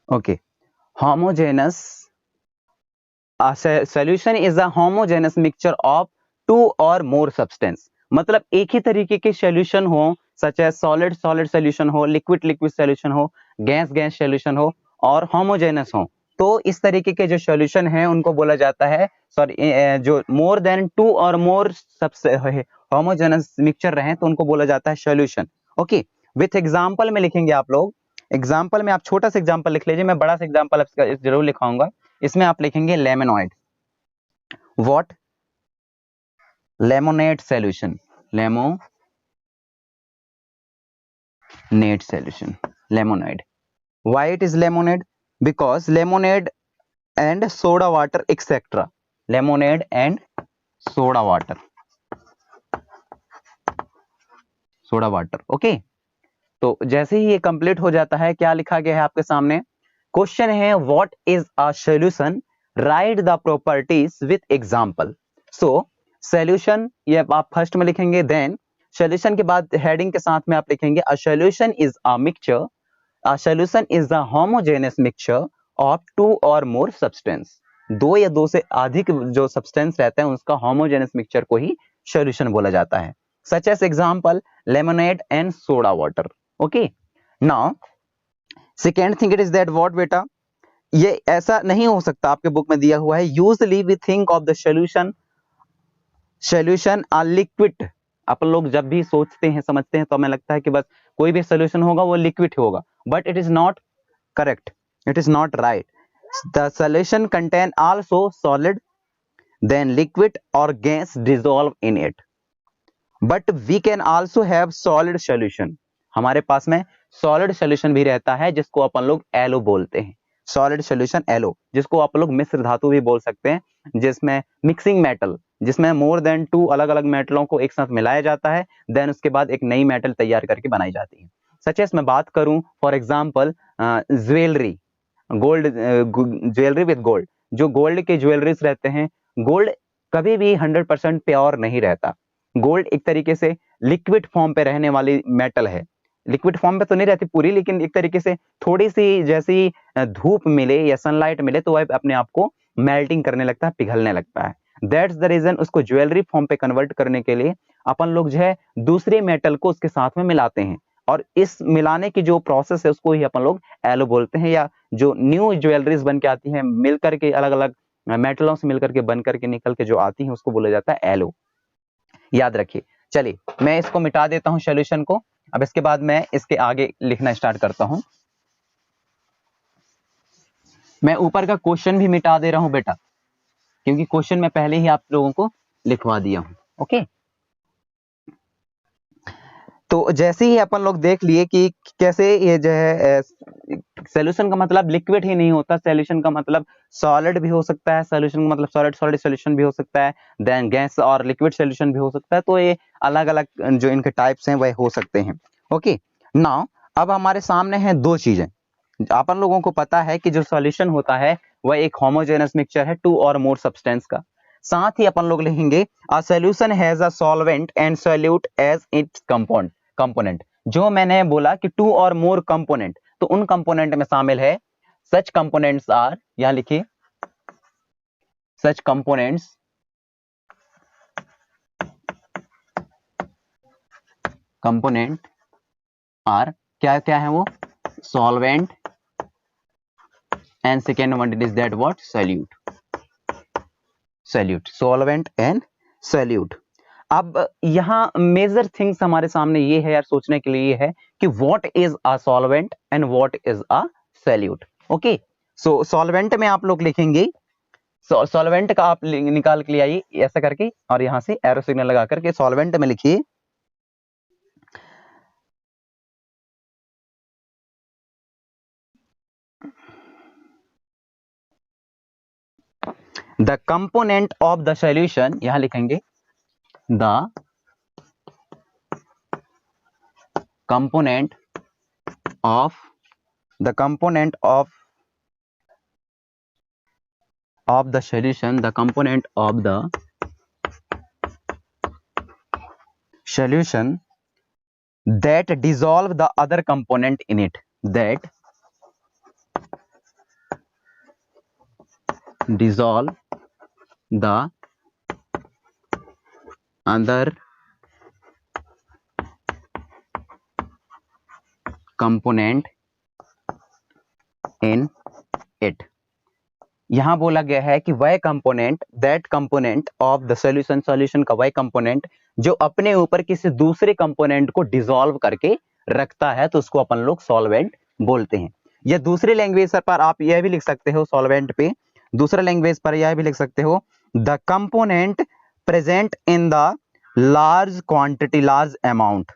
Okay, homogeneous solution is a homogeneous mixture of two or more substance. मतलब एक ही तरीके के सॉल्यूशन हो, such as solid solid solution हो, लिक्विड लिक्विड सॉल्यूशन हो, गैस गैस सॉल्यूशन हो और होमोजेनस हो, तो इस तरीके के जो सॉल्यूशन है उनको बोला जाता है, सॉरी, जो more than to or more homogeneous mixture रहे तो उनको बोला जाता है सॉल्यूशन. ओके, विथ एग्जांपल में लिखेंगे आप लोग. एग्जांपल में आप छोटा सा एग्जांपल लिख लीजिए, मैं बड़ा सा एग्जांपल जरूर लिखाऊंगा. इसमें आप लिखेंगे lemonade. What? Lemonade solution. Lemonade solution. Lemonade. Why it is lemonade? Because lemonade and soda water etc. Lemonade and soda water. Soda water. Okay, तो जैसे ही ये कंप्लीट हो जाता है, क्या लिखा गया है आपके सामने? क्वेश्चन है what is a solution, right the properties with example. So solution ये आप फर्स्ट में लिखेंगे, देन सॉल्यूशन के बाद हेडिंग के साथ में आप लिखेंगे a solution is a mixture. A solution is a homogeneous mixture of two or more substance. दो या दो से अधिक जो सब्सटेंस रहते हैं उसका होमोजेनियस मिक्सचर को ही सॉल्यूशन बोला जाता है. Such as example lemonade and soda water. Okay, now second thing it is that what बेटा, ये ऐसा नहीं हो सकता, आपके बुक में दिया हुआ है usually we think of the solution a liquid. अपन लोग जब भी सोचते हैं समझते हैं तो हमें लगता है कि बस कोई भी सॉल्यूशन होगा वो लिक्विड होगा, but it is not correct, it is not right. The solution contain also solid then liquid और gas dissolve in it, but we can also have solid solution. हमारे पास में सॉलिड सॉल्यूशन भी रहता है जिसको अपन लोग एलो बोलते हैं. सॉलिड सॉल्यूशन एलो, जिसको आप लोग मिश्र धातु भी बोल सकते हैं, जिसमें मिक्सिंग मेटल, जिसमें मोर देन टू अलग अलग मेटलों को एक साथ मिलाया जाता है, देन उसके बाद एक नई मेटल तैयार करके बनाई जाती है. सच एस मैं बात करूं for example jewellery, gold jewellery with gold, जो गोल्ड के ज्वेलरीज रहते हैं, गोल्ड कभी भी 100% प्योर नहीं रहता. गोल्ड एक तरीके से लिक्विड फॉर्म पे रहने वाली मेटल है. लिक्विड फॉर्म पे तो नहीं रहती पूरी, लेकिन एक तरीके से थोड़ी सी जैसी धूप मिले या सनलाइट मिले तो वह अपने आप को मेल्टिंग करने लगता है, पिघलने लगता है. दैट्स द रीजन उसको ज्वेलरी फॉर्म पे कन्वर्ट करने के लिए अपन लोग जो है दूसरे मेटल को उसके साथ में मिलाते हैं, और इस मिलाने की जो प्रोसेस है उसको ही अपन लोग एलो बोलते हैं. या जो न्यू ज्वेलरीज बन के आती हैं मिलकर के, अलग अलग मेटलों से मिलकर के बन करके निकल के जो आती हैं उसको बोला जाता है एलो. याद रखिए. चलिए मैं इसको मिटा देता हूं सॉल्यूशन को. अब इसके बाद मैं इसके आगे लिखना स्टार्ट करता हूं. मैं ऊपर का क्वेश्चन भी मिटा दे रहा हूं बेटा, क्योंकि क्वेश्चन मैं पहले ही आप लोगों को लिखवा दिया हूं. ओके, तो जैसे ही अपन लोग देख लिए कि कैसे ये जो है सॉल्यूशन का मतलब लिक्विड ही नहीं होता, सॉल्यूशन का मतलब सॉलिड भी हो सकता है, सॉल्यूशन का मतलब सॉलिड सॉलिड सॉल्यूशन भी हो सकता है, देन गैस और लिक्विड सॉल्यूशन भी हो सकता है. तो ये अलग अलग जो इनके टाइप्स हैं वह हो सकते हैं. ओके, नाउ अब हमारे सामने हैं दो चीजें. अपन लोगों को पता है कि जो सॉल्यूशन होता है वह एक होमोजेनस मिक्सचर है टू और मोर सब्सटेंस का. साथ ही अपन लोग लिखेंगे a solution has a solvent and solute as its component. जो मैंने बोला कि टू और मोर कंपोनेंट, तो उन कंपोनेंट में शामिल है सच कंपोनेंट्स आर, यहां लिखिए सच कंपोनेंट्स आर, क्या क्या है वो, solvent and second one it is that what, solute, solvent and solute. अब यहां मेजर थिंग्स हमारे सामने ये है यार, सोचने के लिए ये है कि what is a solvent and what is a solute. Okay, so solvent में आप लोग लिखेंगे, सॉल्वेंट का आप निकाल के लिए आइए ऐसा करके, और यहां से एरो सिग्नल लगा करके सॉल्वेंट में लिखिए the component of the solution. यहां लिखेंगे the component of the component of the solution, the component of the solution that dissolve the other component in it, that dissolve the other component in it। यहां बोला गया है कि वह component, that component of the solution, solution का वह component जो अपने ऊपर किसी दूसरे कंपोनेंट को डिसॉल्व करके रखता है, तो उसको अपन लोग सॉल्वेंट बोलते हैं। या दूसरी लैंग्वेज पर आप यह भी लिख सकते हो सॉल्वेंट पे, दूसरा लैंग्वेज पर यह भी लिख सकते हो the component present in the large quantity, large amount.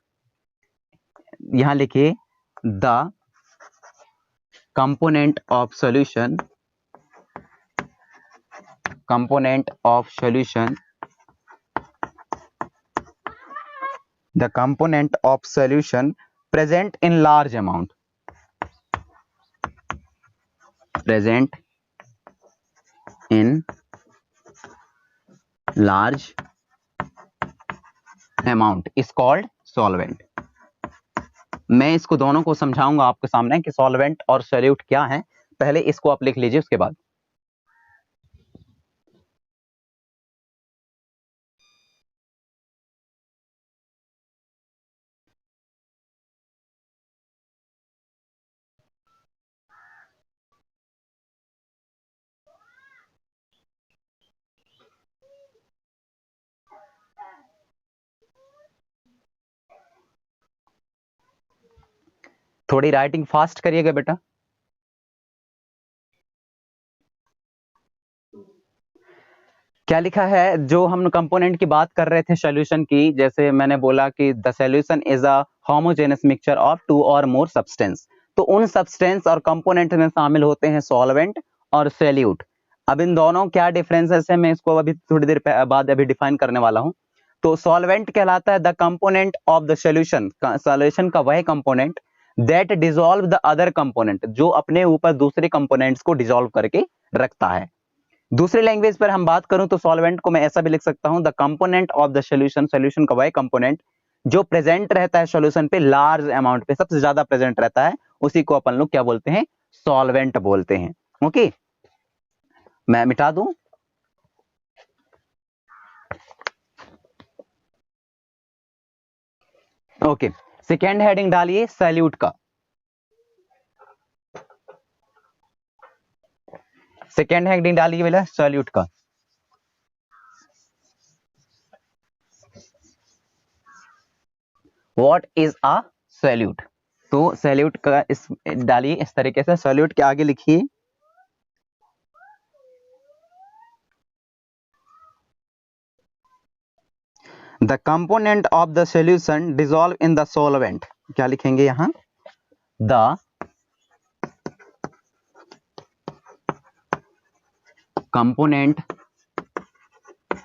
यहां लिखिए the component of solution, component of solution, the component of solution present in large amount, present in large amount is called solvent। मैं इसको दोनों को समझाऊंगा आपके सामने कि सॉल्वेंट और सॉल्यूट क्या है। पहले इसको आप लिख लीजिए, उसके बाद थोड़ी राइटिंग फास्ट करिएगा बेटा। क्या लिखा है, जो हम कंपोनेंट की बात कर रहे थे सॉल्यूशन की, जैसे मैंने बोला कि the solution is a homogeneous mixture of two or more substance, तो उन सब्सटेंस और कंपोनेंट में शामिल होते हैं सॉल्वेंट और सॉल्यूट। अब इन दोनों क्या डिफरेंसेस है, मैं इसको अभी थोड़ी देर बाद अभी डिफाइन करने वाला हूं। तो सॉल्वेंट कहलाता है the component of the solution, solution का वह component that dissolve the other component, जो अपने ऊपर दूसरे कंपोनेंट्स को डिसॉल्व करके रखता है। दूसरी लैंग्वेज पर हम बात करूं तो सॉल्वेंट को मैं ऐसा भी लिख सकता हूं the component of the solution, solution का वह कंपोनेंट जो प्रेजेंट रहता है सॉल्यूशन पे लार्ज अमाउंट पे, सबसे ज्यादा प्रेजेंट रहता है, उसी को अपन लोग क्या बोलते हैं, सॉल्वेंट बोलते हैं। ओके, मैं मिटा दूं। ओके, सेकेंड हेडिंग डालिए सॉल्यूट का। सेकेंड हेडिंग डालिए बेटा सॉल्यूट का। व्हाट इज अ सॉल्यूट, तो सॉल्यूट का इस डालिए इस तरीके से, सॉल्यूट के आगे लिखिए the component of the solution dissolve in the solvent. क्या लिखेंगे यहां, the component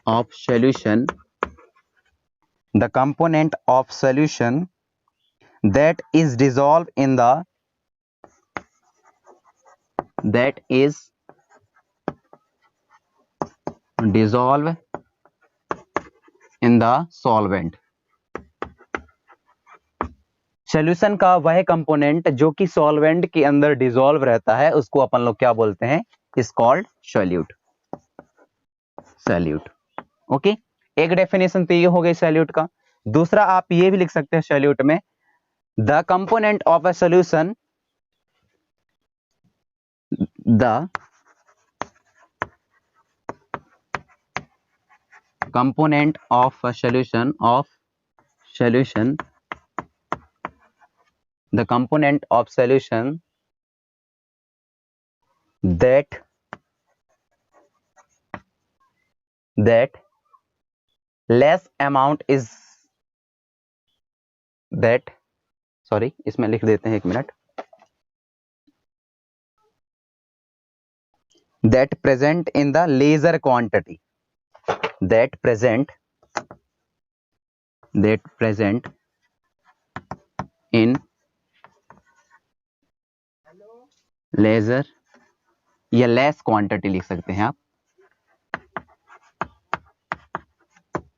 of solution, the component of solution that is dissolved in the, that is dissolved in the solvent। Solution का वह कंपोनेंट जो कि सॉल्वेंट के अंदर dissolve रहता है, उसको अपन लोग क्या बोलते हैं, is called solute, solute. Okay, एक डेफिनेशन तो ये हो गई सॉल्यूट का। दूसरा आप ये भी लिख सकते हैं सॉल्यूट में, the component of a solution, the component of a solution, of solution, the component of solution that less amount is, that, sorry इसमें लिख देते हैं, एक minute, that present in the lesser quantity, that present in lesser या less quantity लिख सकते हैं आप।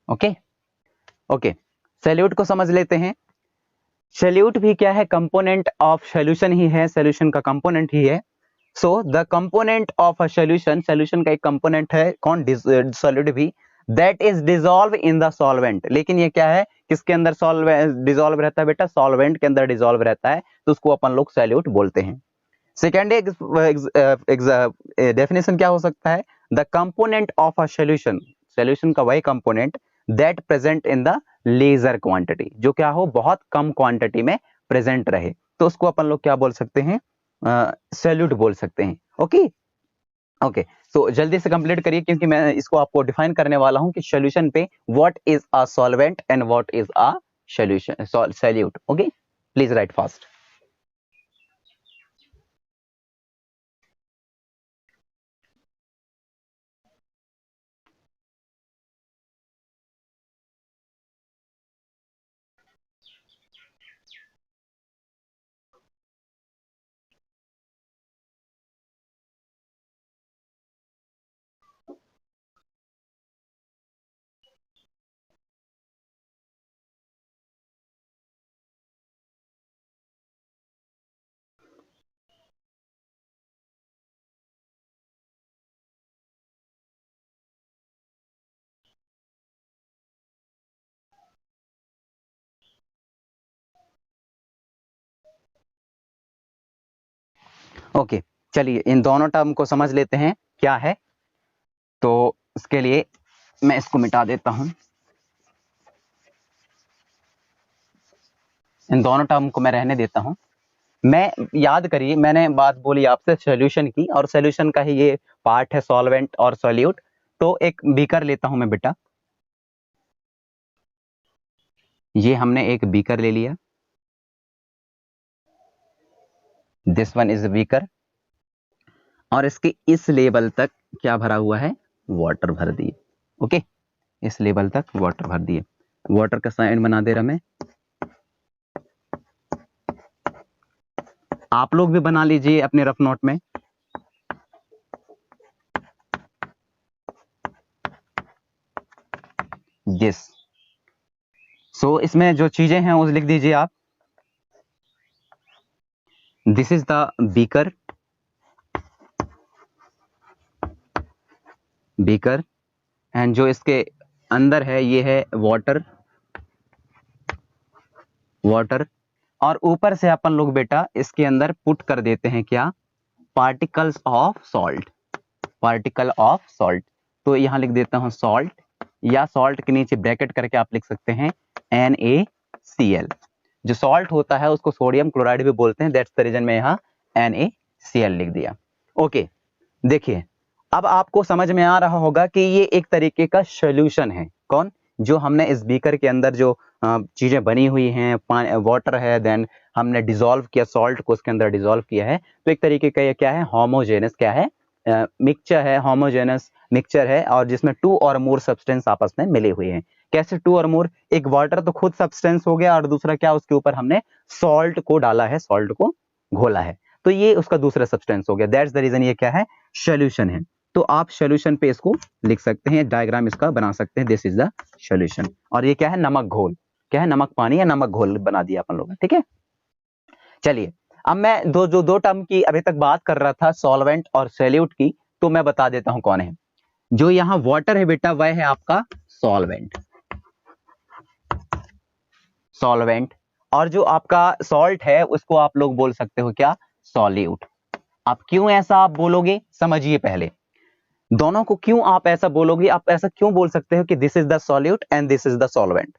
ओके ओके, सॉल्यूट को समझ लेते हैं। सॉल्यूट भी क्या है, कंपोनेंट ऑफ सॉल्यूशन ही है, सॉल्यूशन का कंपोनेंट ही है। So the component of a solution, solution का एक कंपोनेंट है कौन, सॉलिड भी, that is dissolve in the solvent. लेकिन ये क्या है, किसके अंदर डिसॉल्व रहता है बेटा, सॉल्वेंट के अंदर डिसॉल्व रहता है, तो उसको अपन लोग सॉल्यूट बोलते हैं। सेकेंड डेफिनेशन क्या हो सकता है, the component of a solution, solution का वही component that present in the lesser quantity, जो क्या हो बहुत कम क्वांटिटी में प्रेजेंट रहे, तो उसको अपन लोग क्या बोल सकते हैं, सॉल्यूट बोल सकते हैं। ओके ओके, सो जल्दी से कंप्लीट करिए, क्योंकि मैं इसको आपको डिफाइन करने वाला हूं कि सॉल्यूशन पे what is a solvent and what is a solution solute. Okay, please right fast. Okay, चलिए इन दोनों टर्म को समझ लेते हैं क्या है। तो इसके लिए मैं इसको मिटा देता हूं, इन दोनों टर्म को मैं रहने देता हूं। मैं, याद करिए मैंने बात बोली आपसे सॉल्यूशन की, और सॉल्यूशन का ही ये पार्ट है सॉल्वेंट और सॉल्यूट। तो एक बीकर लेता हूं मैं बेटा, ये हमने एक बीकर ले लिया, दिस वन इज बीकर, और इसके इस लेवल तक क्या भरा हुआ है, वाटर भर दिए। ओके, इस लेवल तक वाटर भर दिए, वाटर का साइन बना दे रहा मैं, आप लोग भी बना लीजिए अपने रफ नोट में। दिस, सो इसमें जो चीजें हैं वो लिख दीजिए आप। This is the beaker, beaker, and जो इसके अंदर है ये है वाटर, वाटर, और ऊपर से अपन लोग बेटा इसके अंदर पुट कर देते हैं क्या, particles of salt, particle of salt. तो यहां लिख देता हूं सॉल्ट, या सॉल्ट के नीचे ब्रैकेट करके आप लिख सकते हैं NaCl। जो सॉल्ट होता है उसको सोडियम क्लोराइड भी बोलते हैं, दैट्स द रीजन में यहां NaCl लिख दिया। ओके, देखिए अब आपको समझ में आ रहा होगा कि ये एक तरीके का सॉल्यूशन है, कौन, जो हमने इस बीकर के अंदर जो चीजें बनी हुई हैं, वाटर है, देन हमने डिसॉल्व किया सॉल्ट को उसके अंदर डिसॉल्व किया है, तो एक तरीके का ये क्या है, होमोजेनस क्या है, मिक्सचर है, होमोजेनस मिक्सचर है, और जिसमें टू और मोर सब्सटेंस आपस में मिले हुए हैं। कैसे टू और मोर, एक वाटर तो खुद सब्सटेंस हो गया, और दूसरा क्या, उसके ऊपर हमने सॉल्ट को डाला है, सॉल्ट को घोला है, तो ये उसका दूसरा सब्सटेंस हो गया, दैट्स द रीजन ये क्या है, सॉल्यूशन है। तो आप सॉल्यूशन पे इसको लिख सकते हैं, डायग्राम इसका बना सकते हैं, दिस इज द सॉल्यूशन। और ये क्या है, नमक घोल, क्या है, नमक पानी या नमक घोल बना दिया अपन लोगों ने, ठीक है। चलिए अब मैं दो टर्म की अभी तक बात कर रहा था, सॉल्वेंट और सॉल्यूट की, तो मैं बता देता हूं कौन है। जो यहां वाटर है बेटा वह है आपका सॉल्वेंट, सॉल्वेंट, और जो आपका सॉल्ट है उसको आप लोग बोल सकते हो क्या, सॉल्यूट। आप क्यों ऐसा आप बोलोगे, समझिए पहले, दोनों को क्यों आप ऐसा बोलोगे, आप ऐसा क्यों बोल सकते हो कि this is the solute and this is the solvent.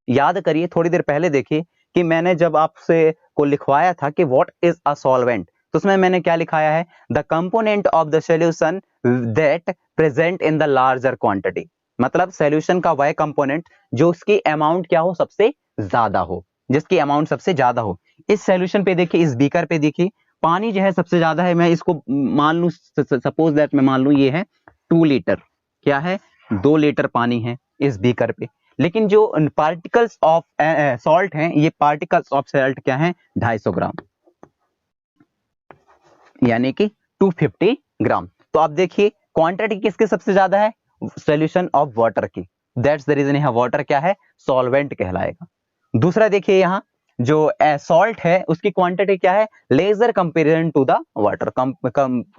याद करिए, थोड़ी देर पहले देखिए कि मैंने जब आपसे को लिखवाया था कि व्हाट इज अ सॉल्वेंट, तो उसमें मैंने क्या लिखाया है, the component of the solution that present in the larger quantity, मतलब सॉल्यूशन का वह कंपोनेंट जो उसकी अमाउंट क्या हो, सबसे ज्यादा हो, जिसकी अमाउंट सबसे ज्यादा हो। इस सॉल्यूशन पे देखिए, इस बीकर पे देखिए, पानी जो है सबसे ज्यादा है, मैं इसको मान लूं, सपोज दैट मैं मान लूं ये है 2 लीटर, क्या है, 2 लीटर पानी है इस बीकर पे, लेकिन जो पार्टिकल्स ऑफ सॉल्ट हैं, ये पार्टिकल्स ऑफ सॉल्ट क्या है, 250 ग्राम, यानी कि 250 ग्राम। तो आप देखिए क्वांटिटी किसके सबसे ज्यादा है, सॉल्यूशन ऑफ वाटर की, दैट्स द रीजन यहां वाटर क्या है, सॉल्वेंट कहलाएगा। दूसरा देखिए यहां जो सॉल्ट है उसकी क्वांटिटी क्या है, lesser comparison to the water,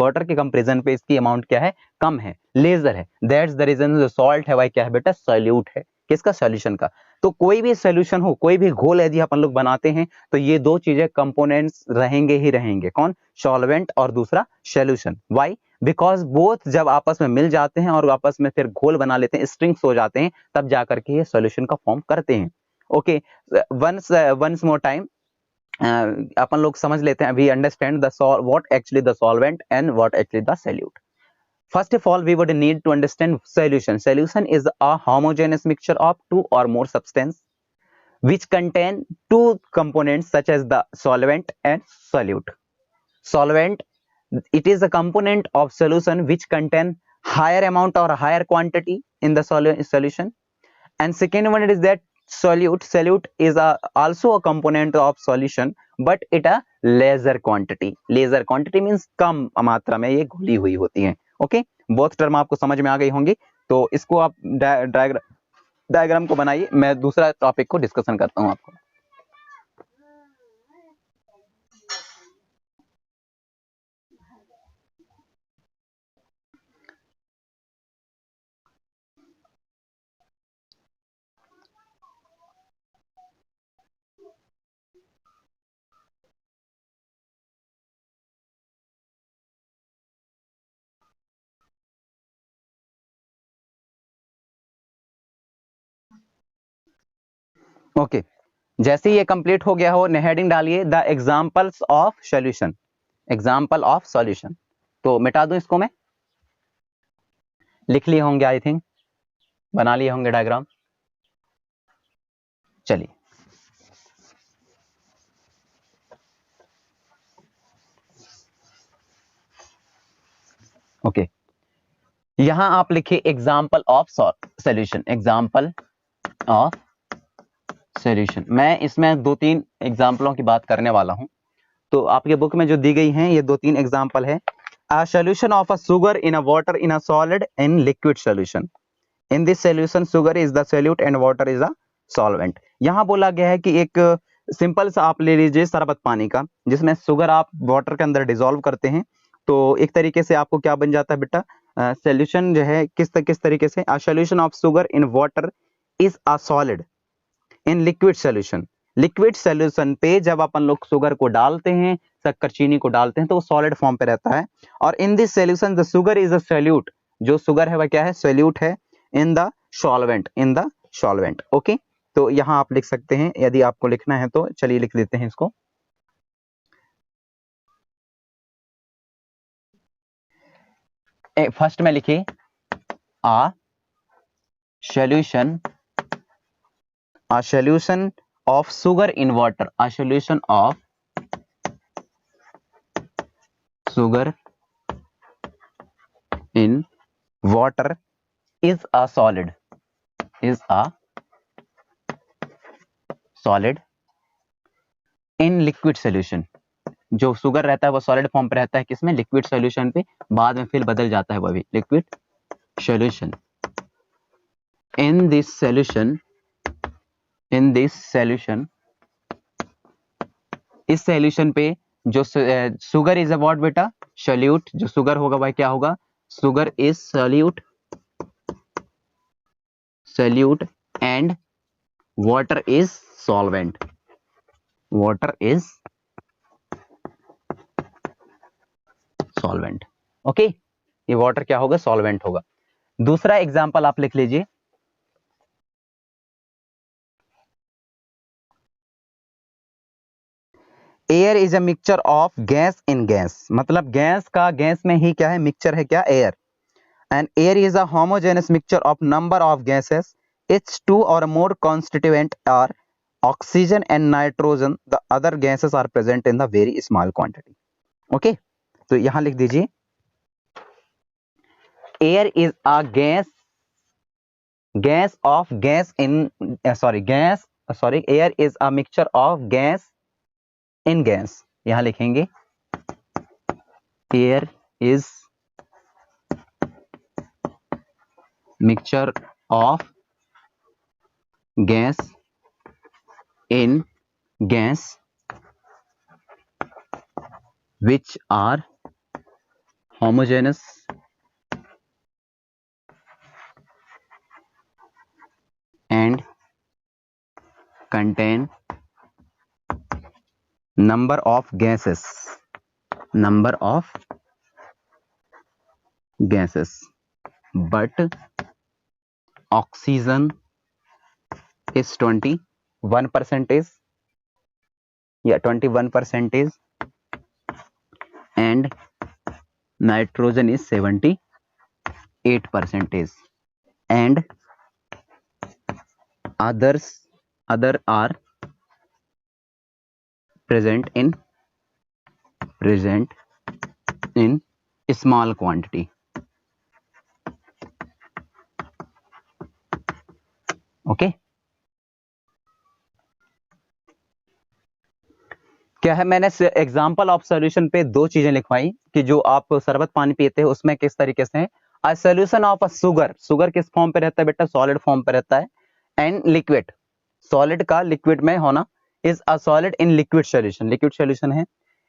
water के कंपेरिजन पे इसकी अमाउंट क्या है, कम है, लेजर है। दैट्स द रीजन जो सॉल्ट है वह क्या है बेटा, सॉल्यूट है। किसका, सॉल्यूशन का। तो कोई भी सॉल्यूशन हो, कोई भी घोल यदि अपन लोग बनाते हैं तो ये दो चीजें कंपोनेंट्स रहेंगे ही रहेंगे, कौन, सॉल्वेंट और दूसरा सॉल्यूशन। व्हाई, बिकॉज बोथ जब आपस में मिल जाते हैं और आपस में फिर घोल बना लेते हैं, स्ट्रिंग्स हो जाते हैं, तब जाकर के ये सॉल्यूशन का फॉर्म करते हैं। ओके, वंस मोर टाइम अपन लोग समझ लेते हैं, we understand the what actually the solvent and what actually the solute. First of all, we would need to understand solution. Solution is a homogeneous mixture of two or more substance which contain two components such as the solvent and solute. Solvent, it is a component of solution which contain higher amount or higher quantity in the solution. And second one is that solute. Solute is also a component of solution, but it a lesser quantity. Lesser quantity means कम मात्रा में ये घुली हुई होती है। Okay, both term आपको समझ में आ गई होंगी। तो इसको आप डायग्राम को बनाइए, मैं दूसरा टॉपिक को डिस्कशन करता हूं आपको। ओके, जैसे ही ये कंप्लीट हो गया हो, हेडिंग डालिए the examples of solution, example of solution. तो मिटा दूं इसको, मैं लिख लिए होंगे, आई थिंक बना लिए होंगे डायग्राम। चलिए, ओके, यहां आप लिखिए example of solution, example of solution. मैं इसमें दो तीन एग्जांपलों की बात करने वाला हूं। तो आपके बुक में जो दी गई हैं ये दो तीन एग्जांपल है। A solution of a sugar in a water in a solid and liquid solution. In this solution, sugar is the solute and water is the solvent. यहाँ बोला गया है कि एक सिंपल सा आप ले लीजिए शरबत पानी का, जिसमें शुगर आप वाटर के अंदर डिसॉल्व करते हैं, तो एक तरीके से आपको क्या बन जाता है बेटा, सॉल्यूशन जो है किस तरीके से, a solution of sugar in water is a solid in liquid solution. Liquid solution पे जब अपन लोग शुगर को डालते हैं, शक्कर चीनी को डालते हैं, तो वो सॉलिड फॉर्म पे रहता है। और इन this solution the sugar is a solute, जो शुगर है वह क्या है, सॉल्यूट है in the solvent, in the solvent. Okay, तो यहां आप लिख सकते हैं, यदि आपको लिखना है तो चलिए लिख देते हैं इसको। फर्स्ट में लिखिए आ solution, a solution of sugar in water, a solution of sugar in water is a solid, is a solid in liquid solution. जो शुगर रहता है वो सॉलिड फॉर्म पे रहता है, किसमें, लिक्विड सॉल्यूशन पे, बाद में फिर बदल जाता है वो भी liquid solution. in this solution, in this solution, इस सॉल्यूशन पे जो शुगर इज अबाउट बेटा सॉल्यूट, जो शुगर होगा वह क्या होगा, sugar is solute, solute and water is solvent, water is solvent. Okay, ये वाटर क्या होगा, सॉल्वेंट होगा। दूसरा एग्जांपल आप लिख लीजिए, air is a mixture of gas in gas, मतलब गैस का गैस में ही क्या है, मिक्सचर है क्या, air. And air is a homogeneous mixture of number of gases, it's two or more constituent are oxygen and nitrogen, the other gases are present in the very small quantity. Okay, तो यहां लिख दीजिए air is a gas, gas of gas in sorry gas sorry air is a mixture of gas in gas, यहां लिखेंगे air is mixture of gas in gas which are homogeneous and contain number of gases but oxygen is 21 percentage, 21 percentage, and nitrogen is 78 percentage, and other are present in small quantity. Okay क्या है, मैंने example of solution पे दो चीजें लिखवाई कि जो आप शरबत पानी पीते हैं उसमें किस तरीके से है। A solution of a sugar किस फॉर्म पे रहता है बेटा, सॉलिड फॉर्म पे रहता है, एंड लिक्विड, सॉलिड का लिक्विड में होना, is a solid in liquid solution है।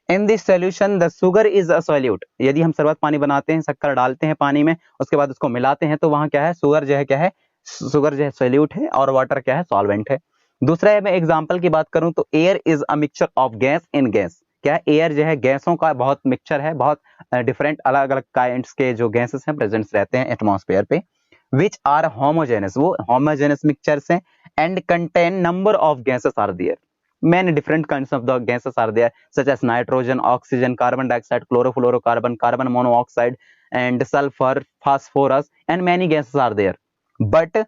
In this solution the sugar is a solute, यदि हम शरबत पानी बनाते हैं, शक्कर डालते हैं पानी में, उसके बाद उसको मिलाते हैं तो वहां क्या है, शुगर जो है सॉल्यूट है और वाटर क्या है, सॉल्वेंट है। दूसरा है, मैं एग्जांपल की बात करूं तो air is a mixture of gas in gas, क्या है, एयर जो है गैसों का बहुत मिक्सचर है, बहुत डिफरेंट अलग अलग काइंड्स के जो गैसेस हैं प्रेजेंट्स रहते हैं एटमॉस्फेयर पे, विच आर होमोजेनस, वो होमोजेनस मिक्सचर्स हैं, and contain number of gases are there, many different kinds of the gases are there such as nitrogen, oxygen, carbon dioxide, chlorofluorocarbon, carbon monoxide, and sulfur, phosphorus, and many gases are there. But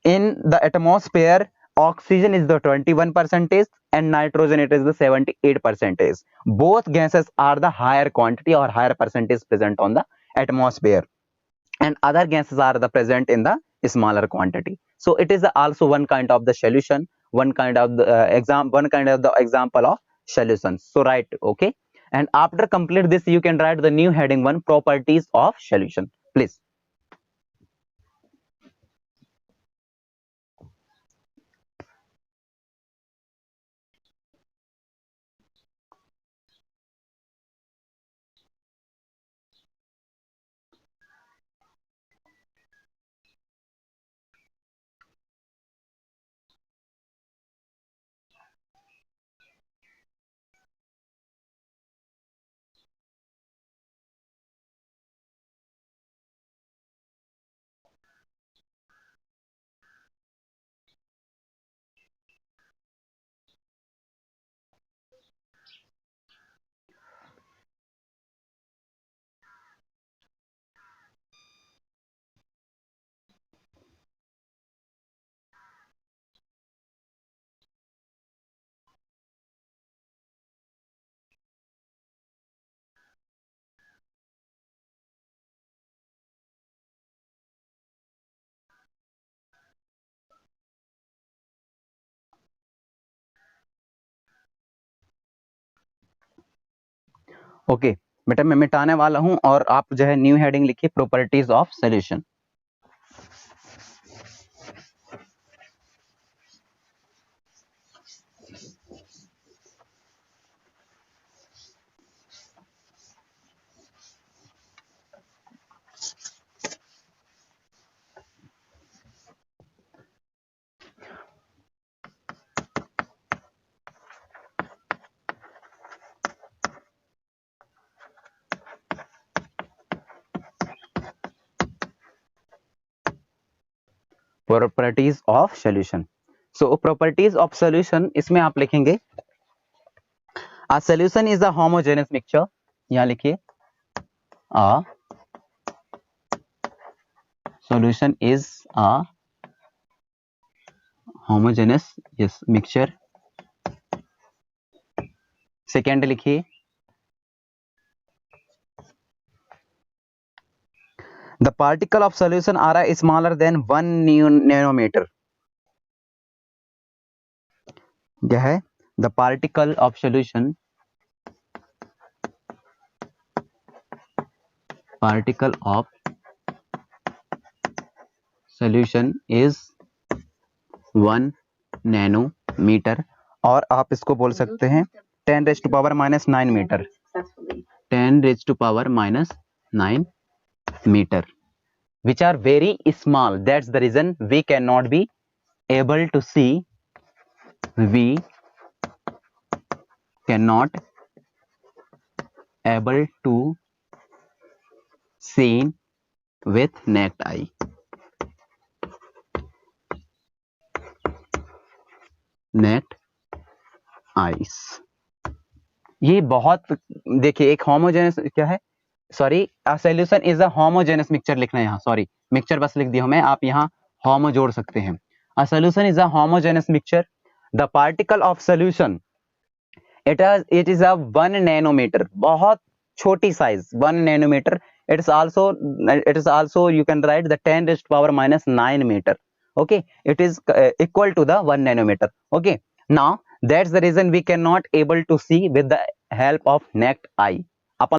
in the atmosphere, oxygen is the 21 percentage and nitrogen it is the 78 percentage. Both gases are the higher quantity or higher percentage present on the atmosphere, and other gases are the present in the smaller quantity. So it is also one kind of the solution, one kind of the example of solutions. So write, okay, and after complete this you can write the new heading 1, properties of solution, please. Okay बेटा मैं मिटाने वाला हूं और आप जो है new heading लिखिए, properties of solution. Properties of solution, so properties of solution इसमें आप लिखेंगे a solution is a homogeneous mixture, यहां लिखिए अ solution is a homogeneous mixture। Second लिखिए the particle of solution are smaller than 1 nanometer, क्या है, the particle of solution is 1 nanometer और आप इसको बोल सकते हैं 10 raised to power minus 9 metre, 10 raised to power minus 9 meter, which are very small. That's the reason we cannot be able to see, we cannot able to seen with naked eye. Naked eyes. ये बहुत, देखिए एक homogeneous क्या है, sorry, a solution is a homogeneous mixture लिखना है यहाँ, sorry mixture बस लिख दिया हूं मैं, आप यहाँ होमो जोड़ सकते हैं। A solution is a homogeneous mixture, the particle of solution it is a 1 nanometre, बहुत छोटी size 1 nanometre, it is also you can write the 10 raised to power minus 9 meter. Okay, it is equal to the 1 nanometer. Okay, now that's the reason we cannot able to see with the help of naked eye.